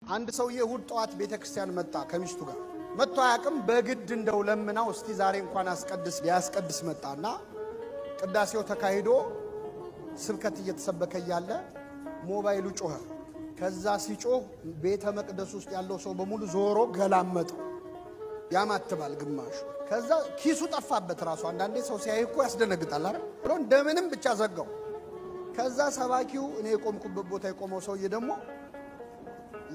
አንድ ሰውዬ እሑድ ጠዋት ቤተክርስቲያን መጣ ከሚስቱ ጋር መጥቶ አያውቅም። በግድ እንደው ለምናው እስቲ ዛሬ እንኳን አስቀድስ ሊያስቀድስ መጣና ቅዳሴው ተካሂዶ ስብከት እየተሰበከ ያለ ሞባይሉ ጮኸ። ከዛ ሲጮህ ቤተ መቅደስ ውስጥ ያለው ሰው በሙሉ ዞሮ ገላመጠው። ያማትባል ግማሹ። ከዛ ኪሱ ጠፋበት ራሱ። አንዳንዴ ሰው ሲያይ እኮ ያስደነግጣል አይደል ብሎ እንደምንም ብቻ ዘጋው። ከዛ ሰባኪው እኔ የቆምኩበት ቦታ የቆመው ሰውዬ ደግሞ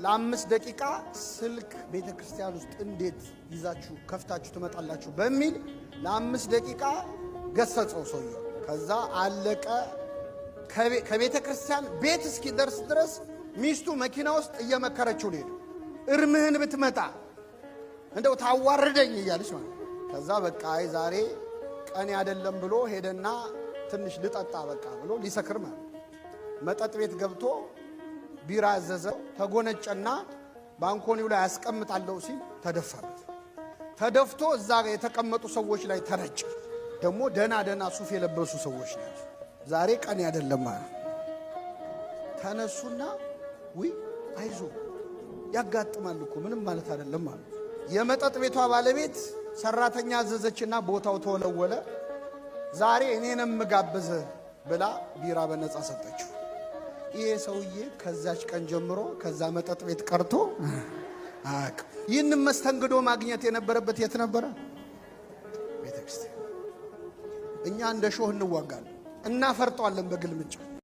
ለ5 ደቂቃ ስልክ ቤተክርስቲያን ውስጥ እንዴት ይዛችሁ ከፍታችሁ ትመጣላችሁ በሚል ለ5 ደቂቃ ገሰጸው ሰውዬው። ከዛ አለቀ። ከቤተክርስቲያን ቤት እስኪደርስ ድረስ ሚስቱ መኪና ውስጥ እየመከረችው ነው። እርምህን ብትመጣ እንደው ታዋርደኝ እያለች ማለት። ከዛ በቃ አይ ዛሬ ቀን አይደለም ብሎ ሄደና ትንሽ ልጠጣ በቃ ብሎ ሊሰክር ማለት መጠጥ ቤት ገብቶ ቢራ አዘዘው። ተጎነጨና ባንኮኒው ላይ ያስቀምጣለው ሲል ተደፋበት። ተደፍቶ እዛ የተቀመጡ ሰዎች ላይ ተረጨ። ደግሞ ደና ሱፍ የለበሱ ሰዎች ናቸው። ዛሬ ቀን አይደለም ማለት ተነሱና ውይ አይዞ ያጋጥማል እኮ ምንም ማለት አይደለም ማለት። የመጠጥ ቤቷ ባለቤት ሰራተኛ አዘዘችና ቦታው ተወለወለ። ዛሬ እኔንም ጋብዘ ብላ ቢራ በነፃ ሰጠችው። ይሄ ሰውዬ ከዛች ቀን ጀምሮ ከዛ መጠጥ ቤት ቀርቶ አቅ ይህን መስተንግዶ ማግኘት የነበረበት የት ነበረ? ቤተክርስቲያን። እኛ እንደ ሾህ እንዋጋለን፣ እናፈርጠዋለን በግልምጫ።